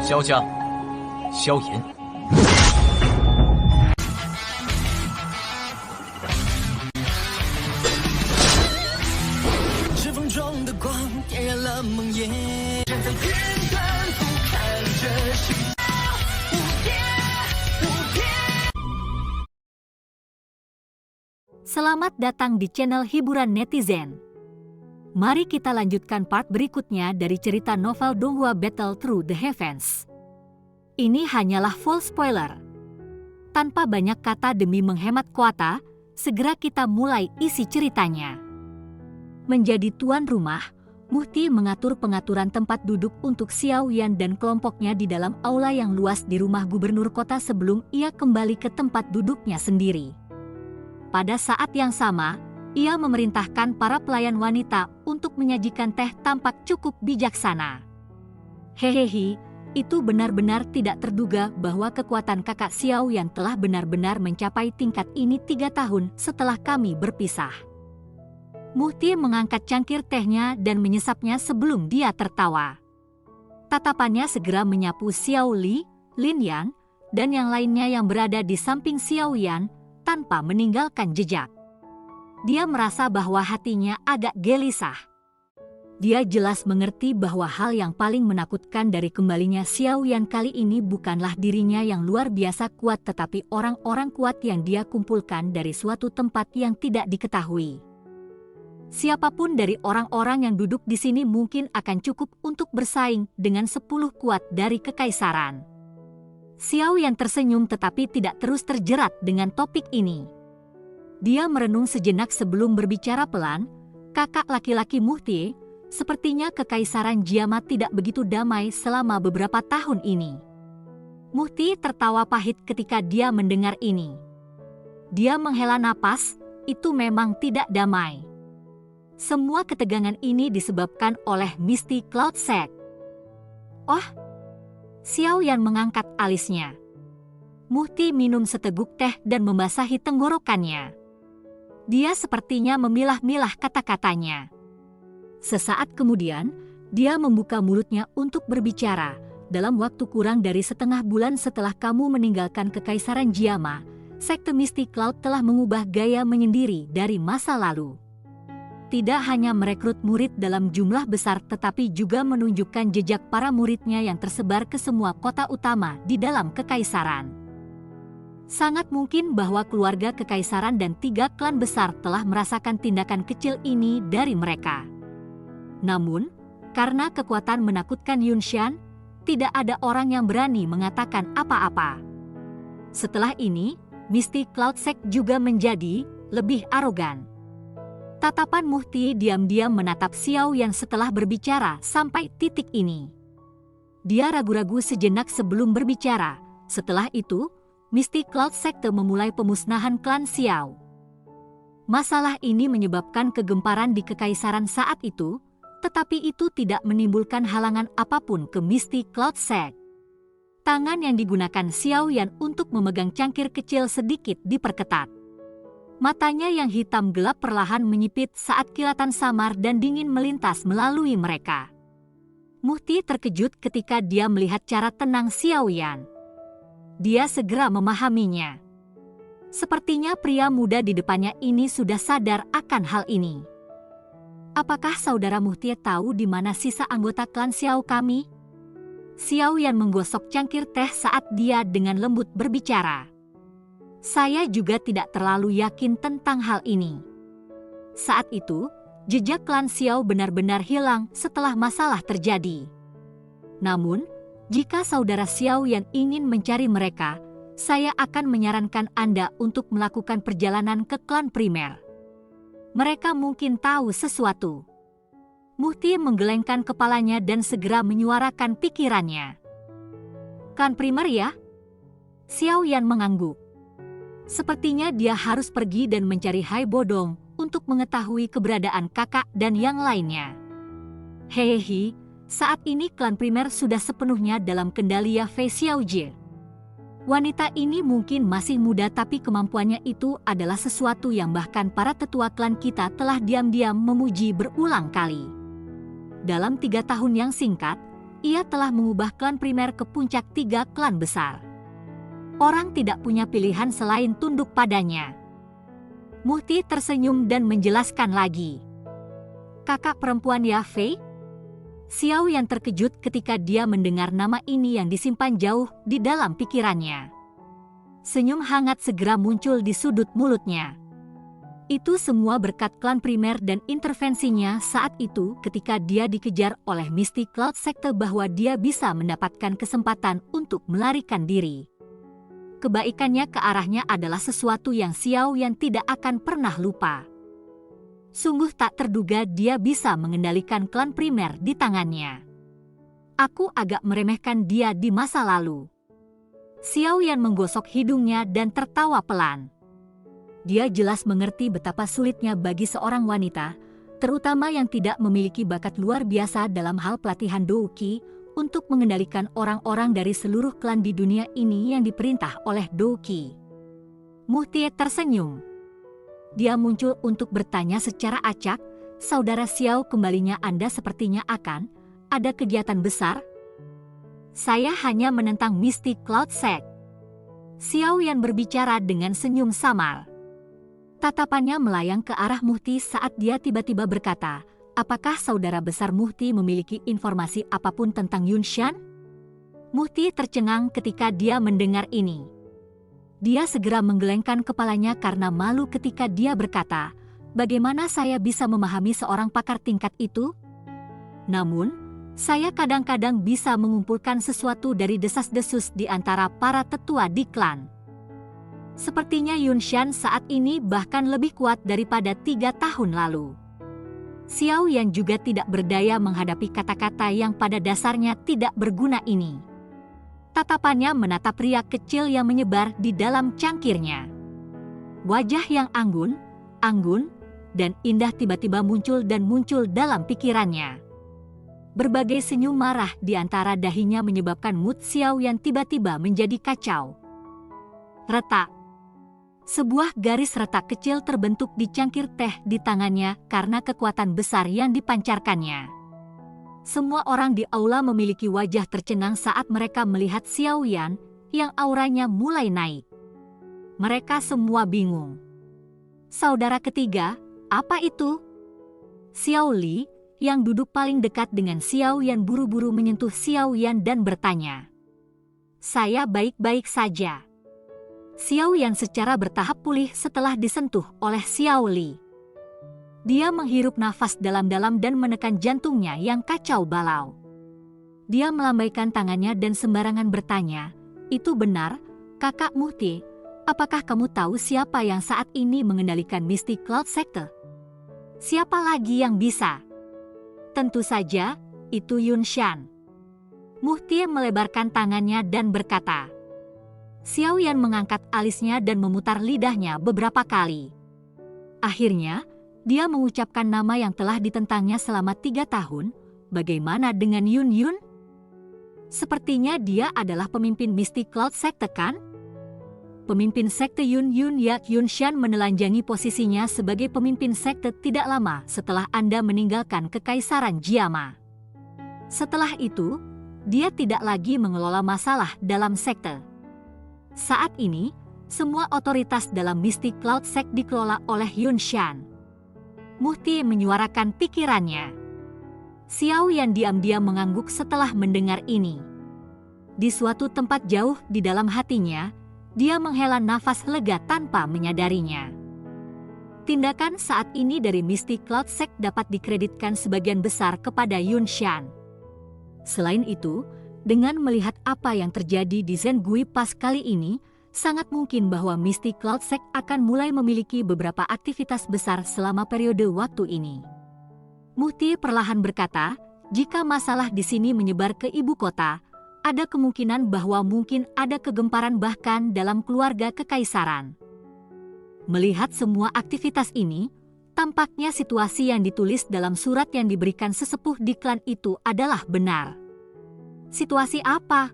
萧家，萧炎。指缝中的光点燃了梦魇，站在天端俯瞰着世界无边无边。 Selamat datang di channel hiburan netizen. Mari kita lanjutkan part berikutnya dari cerita novel Donghua Battle Through the Heavens. Ini hanyalah full spoiler. Tanpa banyak kata demi menghemat kuota, segera kita mulai isi ceritanya. Menjadi tuan rumah, Muhti mengatur pengaturan tempat duduk untuk Xiao Yan dan kelompoknya di dalam aula yang luas di rumah gubernur kota sebelum ia kembali ke tempat duduknya sendiri. Pada saat yang sama, ia memerintahkan para pelayan wanita untuk menyajikan teh tampak cukup bijaksana. Hehehe, itu benar-benar tidak terduga bahwa kekuatan kakak Xiao Yan telah benar-benar mencapai tingkat ini 3 tahun setelah kami berpisah. Muhti mengangkat cangkir tehnya dan menyesapnya sebelum dia tertawa. Tatapannya segera menyapu Xiao Li, Lin Yan, dan yang lainnya yang berada di samping Xiao Yan tanpa meninggalkan jejak. Dia merasa bahwa hatinya agak gelisah. Dia jelas mengerti bahwa hal yang paling menakutkan dari kembalinya Xiao Yan kali ini bukanlah dirinya yang luar biasa kuat tetapi orang-orang kuat yang dia kumpulkan dari suatu tempat yang tidak diketahui. Siapapun dari orang-orang yang duduk di sini mungkin akan cukup untuk bersaing dengan 10 kuat dari kekaisaran. Xiao Yan tersenyum tetapi tidak terus terjerat dengan topik ini. Dia merenung sejenak sebelum berbicara pelan. Kakak laki-laki Muhti, sepertinya kekaisaran Jiamat tidak begitu damai selama beberapa tahun ini. Muhti tertawa pahit ketika dia mendengar ini. Dia menghela napas, itu memang tidak damai. Semua ketegangan ini disebabkan oleh Misty Cloud Sect. Oh, Xiao Yan mengangkat alisnya. Muhti minum seteguk teh dan membasahi tenggorokannya. Dia sepertinya memilah-milah kata-katanya. Sesaat kemudian, dia membuka mulutnya untuk berbicara. Dalam waktu kurang dari setengah bulan setelah kamu meninggalkan kekaisaran Jiama, sekte Misty Cloud telah mengubah gaya menyendiri dari masa lalu. Tidak hanya merekrut murid dalam jumlah besar tetapi juga menunjukkan jejak para muridnya yang tersebar ke semua kota utama di dalam kekaisaran. Sangat mungkin bahwa keluarga kekaisaran dan 3 klan besar telah merasakan tindakan kecil ini dari mereka. Namun, karena kekuatan menakutkan Yunshan, tidak ada orang yang berani mengatakan apa-apa. Setelah ini, Misty Cloud Sect juga menjadi lebih arogan. Tatapan Muhti diam-diam menatap Xiao Yan setelah berbicara sampai titik ini. Dia ragu-ragu sejenak sebelum berbicara. Setelah itu, Misty Cloud Sekte memulai pemusnahan klan Xiao. Masalah ini menyebabkan kegemparan di kekaisaran saat itu, tetapi itu tidak menimbulkan halangan apapun ke Misty Cloud Sect. Tangan yang digunakan Xiao Yan untuk memegang cangkir kecil sedikit diperketat. Matanya yang hitam gelap perlahan menyipit saat kilatan samar dan dingin melintas melalui mereka. Muhti terkejut ketika dia melihat cara tenang Xiao Yan. Dia segera memahaminya. Sepertinya pria muda di depannya ini sudah sadar akan hal ini. Apakah saudara Muhti tahu di mana sisa anggota klan Xiao kami? Xiao Yan menggosok cangkir teh saat dia dengan lembut berbicara. Saya juga tidak terlalu yakin tentang hal ini. Saat itu, jejak klan Xiao benar-benar hilang setelah masalah terjadi. Namun, jika saudara Xiao Yan ingin mencari mereka, saya akan menyarankan Anda untuk melakukan perjalanan ke klan primer. Mereka mungkin tahu sesuatu. Muhti menggelengkan kepalanya dan segera menyuarakan pikirannya. Klan primer ya? Xiao Yan mengangguk. Sepertinya dia harus pergi dan mencari Hai Bodong untuk mengetahui keberadaan kakak dan yang lainnya. Hehehe, saat ini klan primer sudah sepenuhnya dalam kendali Fei Xiaojie. Wanita ini mungkin masih muda tapi kemampuannya itu adalah sesuatu yang bahkan para tetua klan kita telah diam-diam memuji berulang kali. Dalam 3 tahun yang singkat, ia telah mengubah klan primer ke puncak 3 klan besar. Orang tidak punya pilihan selain tunduk padanya. Muhti tersenyum dan menjelaskan lagi. Kakak perempuan Ya Fei? Xiao Yan terkejut ketika dia mendengar nama ini yang disimpan jauh di dalam pikirannya. Senyum hangat segera muncul di sudut mulutnya. Itu semua berkat klan primer dan intervensinya saat itu ketika dia dikejar oleh Misty Cloud Sector bahwa dia bisa mendapatkan kesempatan untuk melarikan diri. Kebaikannya ke arahnya adalah sesuatu yang Xiao Yan tidak akan pernah lupa. Sungguh tak terduga dia bisa mengendalikan klan primer di tangannya. Aku agak meremehkan dia di masa lalu. Xiao Yan menggosok hidungnya dan tertawa pelan. Dia jelas mengerti betapa sulitnya bagi seorang wanita, terutama yang tidak memiliki bakat luar biasa dalam hal pelatihan Douqi, untuk mengendalikan orang-orang dari seluruh klan di dunia ini yang diperintah oleh Douqi. Muhtie tersenyum. Dia muncul untuk bertanya secara acak, "Saudara Xiao, kembalinya Anda sepertinya akan ada kegiatan besar?" "Saya hanya menentang Misty Cloud Sect." Xiao Yan berbicara dengan senyum samar. Tatapannya melayang ke arah Muhti saat dia tiba-tiba berkata, "Apakah saudara besar Muhti memiliki informasi apapun tentang Yunshan?" Muhti tercengang ketika dia mendengar ini. Dia segera menggelengkan kepalanya karena malu ketika dia berkata, "Bagaimana saya bisa memahami seorang pakar tingkat itu? Namun, saya kadang-kadang bisa mengumpulkan sesuatu dari desas-desus di antara para tetua di klan. Sepertinya Yunshan saat ini bahkan lebih kuat daripada 3 tahun lalu." Xiao Yan juga tidak berdaya menghadapi kata-kata yang pada dasarnya tidak berguna ini. Tatapannya menatap pria kecil yang menyebar di dalam cangkirnya. Wajah yang anggun, dan indah tiba-tiba muncul dalam pikirannya. Berbagai senyum marah di antara dahinya menyebabkan mood Xiao Yan tiba-tiba menjadi kacau. Retak. Sebuah garis retak kecil terbentuk di cangkir teh di tangannya karena kekuatan besar yang dipancarkannya. Semua orang di aula memiliki wajah tercengang saat mereka melihat Xiao Yan yang auranya mulai naik. Mereka semua bingung. Saudara ketiga, apa itu? Xiao Li, yang duduk paling dekat dengan Xiao Yan, buru-buru menyentuh Xiao Yan dan bertanya. "Saya baik-baik saja." Xiao Yan secara bertahap pulih setelah disentuh oleh Xiao Li. Dia menghirup nafas dalam-dalam dan menekan jantungnya yang kacau balau. Dia melambaikan tangannya dan sembarangan bertanya, "Itu benar, Kakak Muhti, apakah kamu tahu siapa yang saat ini mengendalikan Misty Cloud Sector?" "Siapa lagi yang bisa?" "Tentu saja, itu Yunshan." Muhti melebarkan tangannya dan berkata. Xiao Yan mengangkat alisnya dan memutar lidahnya beberapa kali. Akhirnya, dia mengucapkan nama yang telah ditentangnya selama 3 tahun. "Bagaimana dengan Yun Yun?" "Sepertinya dia adalah pemimpin Misty Cloud Sector, kan?" Pemimpin sekte Yun Yun Yak Yunshan menelanjangi posisinya sebagai pemimpin sekte tidak lama setelah Anda meninggalkan Kekaisaran Jiama. Setelah itu, dia tidak lagi mengelola masalah dalam sekte. Saat ini, semua otoritas dalam Misty Cloud Sect dikelola oleh Yunshan. Muhti menyuarakan pikirannya. Xiao Yan diam-diam mengangguk setelah mendengar ini. Di suatu tempat jauh di dalam hatinya, dia menghela nafas lega tanpa menyadarinya. Tindakan saat ini dari Misty Cloud Sect dapat dikreditkan sebagian besar kepada Yunshan. Selain itu, dengan melihat apa yang terjadi di Zengui Pass kali ini, sangat mungkin bahwa Misty Cloud Sect akan mulai memiliki beberapa aktivitas besar selama periode waktu ini. Muhti perlahan berkata, "Jika masalah di sini menyebar ke ibu kota, ada kemungkinan bahwa mungkin ada kegemparan bahkan dalam keluarga kekaisaran." Melihat semua aktivitas ini, tampaknya situasi yang ditulis dalam surat yang diberikan sesepuh di klan itu adalah benar. "Situasi apa?"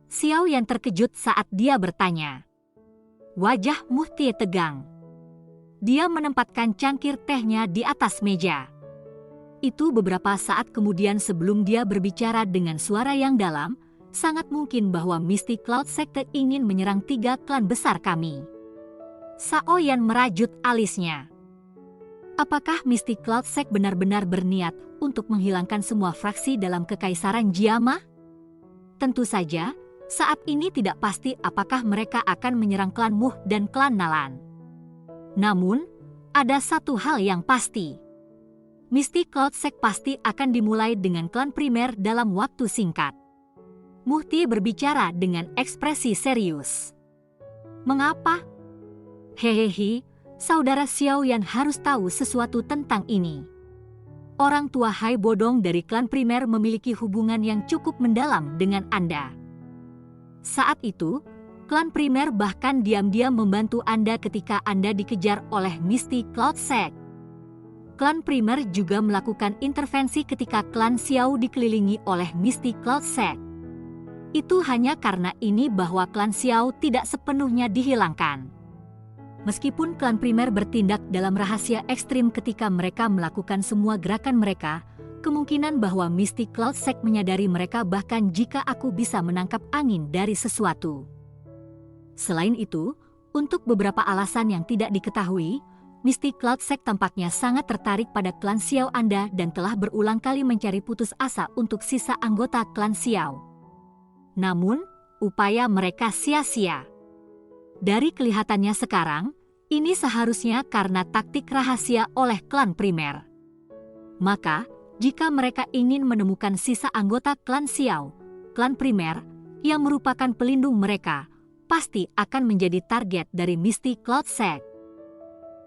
Xiao Yan terkejut saat dia bertanya. Wajah Muhti tegang. Dia menempatkan cangkir tehnya di atas meja. Itu beberapa saat kemudian sebelum dia berbicara dengan suara yang dalam, sangat mungkin bahwa Misty Cloud Sekte ingin menyerang 3 klan besar kami. Xiaoyan merajut alisnya. Apakah Misty Cloud Sect benar-benar berniat untuk menghilangkan semua fraksi dalam Kekaisaran Jiama? Tentu saja, saat ini tidak pasti apakah mereka akan menyerang klan Muh dan klan Nalan. Namun, ada satu hal yang pasti. Misty Cloud Sect pasti akan dimulai dengan klan primer dalam waktu singkat. Muhti berbicara dengan ekspresi serius. Mengapa? Hehehe, saudara Xiaoyan harus tahu sesuatu tentang ini. Orang tua Hai Bodong dari klan primer memiliki hubungan yang cukup mendalam dengan Anda. Saat itu, klan primer bahkan diam-diam membantu Anda ketika Anda dikejar oleh Misty Cloud Sect. Klan primer juga melakukan intervensi ketika klan Xiao dikelilingi oleh Misty Cloud Sect. Itu hanya karena ini bahwa klan Xiao tidak sepenuhnya dihilangkan. Meskipun klan primer bertindak dalam rahasia ekstrim ketika mereka melakukan semua gerakan mereka, kemungkinan bahwa Misty Cloud Sect menyadari mereka bahkan jika aku bisa menangkap angin dari sesuatu. Selain itu, untuk beberapa alasan yang tidak diketahui, Misty Cloud Sect tampaknya sangat tertarik pada klan Xiao Anda dan telah berulang kali mencari putus asa untuk sisa anggota klan Xiao. Namun, upaya mereka sia-sia. Dari kelihatannya sekarang, ini seharusnya karena taktik rahasia oleh klan primer. Maka, jika mereka ingin menemukan sisa anggota klan Xiao, klan primer, yang merupakan pelindung mereka, pasti akan menjadi target dari Misty Cloud Sect.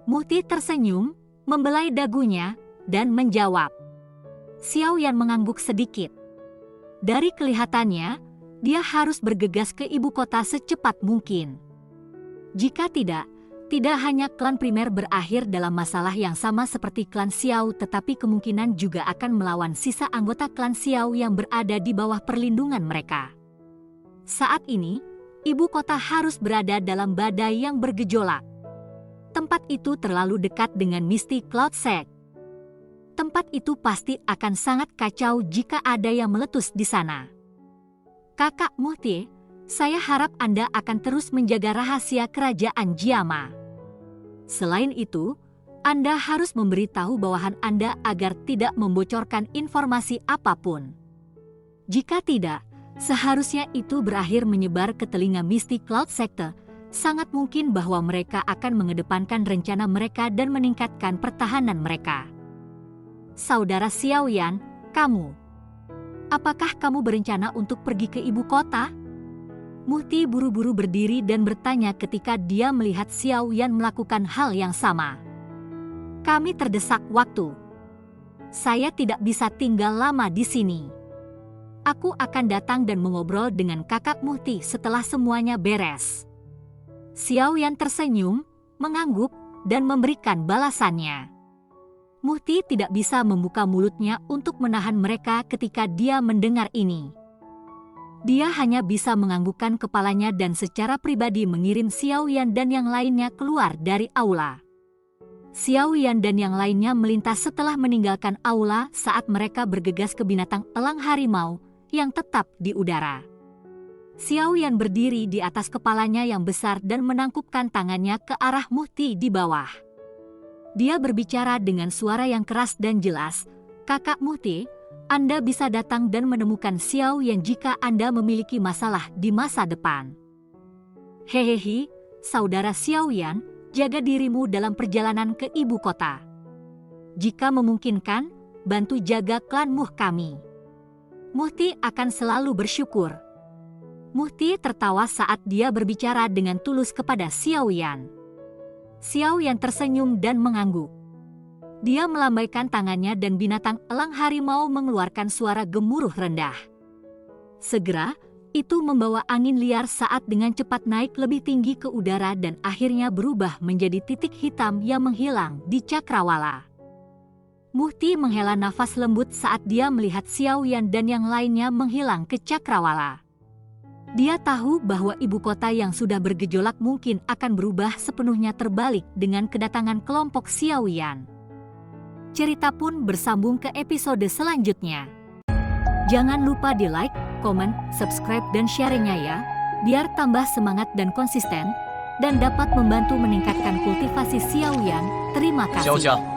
Muhti tersenyum, membelai dagunya, dan menjawab. Xiaoyan mengangguk sedikit. Dari kelihatannya, dia harus bergegas ke ibu kota secepat mungkin. Jika tidak hanya klan primer berakhir dalam masalah yang sama seperti klan Xiao, tetapi kemungkinan juga akan melawan sisa anggota klan Xiao yang berada di bawah perlindungan mereka. Saat ini, ibu kota harus berada dalam badai yang bergejolak. Tempat itu terlalu dekat dengan Misty Cloud Sect. Tempat itu pasti akan sangat kacau jika ada yang meletus di sana. Kakak Muhti, saya harap Anda akan terus menjaga rahasia kerajaan Jiama. Selain itu, Anda harus memberitahu bawahan Anda agar tidak membocorkan informasi apapun. Jika tidak, seharusnya itu berakhir menyebar ke telinga Misty Cloud Sekte. Sangat mungkin bahwa mereka akan mengedepankan rencana mereka dan meningkatkan pertahanan mereka. Saudara Xiaoyan, kamu. Apakah kamu berencana untuk pergi ke ibu kota? Muhti buru-buru berdiri dan bertanya ketika dia melihat Xiaoyan melakukan hal yang sama. Kami terdesak waktu. Saya tidak bisa tinggal lama di sini. Aku akan datang dan mengobrol dengan kakak Muhti setelah semuanya beres. Xiaoyan tersenyum, mengangguk, dan memberikan balasannya. Muhti tidak bisa membuka mulutnya untuk menahan mereka ketika dia mendengar ini. Dia hanya bisa menganggukkan kepalanya dan secara pribadi mengirim Xiaoyan dan yang lainnya keluar dari aula. Xiaoyan dan yang lainnya melintas setelah meninggalkan aula saat mereka bergegas ke binatang elang harimau yang tetap di udara. Xiaoyan berdiri di atas kepalanya yang besar dan menangkupkan tangannya ke arah Muhti di bawah. Dia berbicara dengan suara yang keras dan jelas, "Kakak Muhti, Anda bisa datang dan menemukan Xiaoyan jika Anda memiliki masalah di masa depan." Hehehe, saudara Xiaoyan, jaga dirimu dalam perjalanan ke ibu kota. Jika memungkinkan, bantu jaga klan Muh kami. Muhti akan selalu bersyukur. Muhti tertawa saat dia berbicara dengan tulus kepada Xiaoyan. Xiaoyan tersenyum dan mengangguk. Dia melambaikan tangannya dan binatang elang harimau mengeluarkan suara gemuruh rendah. Segera, itu membawa angin liar saat dengan cepat naik lebih tinggi ke udara dan akhirnya berubah menjadi titik hitam yang menghilang di cakrawala. Muhti menghela nafas lembut saat dia melihat Xiaoyan dan yang lainnya menghilang ke cakrawala. Dia tahu bahwa ibu kota yang sudah bergejolak mungkin akan berubah sepenuhnya terbalik dengan kedatangan kelompok Xiaoyan. cerita pun bersambung ke episode selanjutnya. Jangan lupa di like, komen, subscribe, dan sharingnya ya, biar tambah semangat dan konsisten, dan dapat membantu meningkatkan kultivasi Xiaoyan. Terima kasih. 潇湘。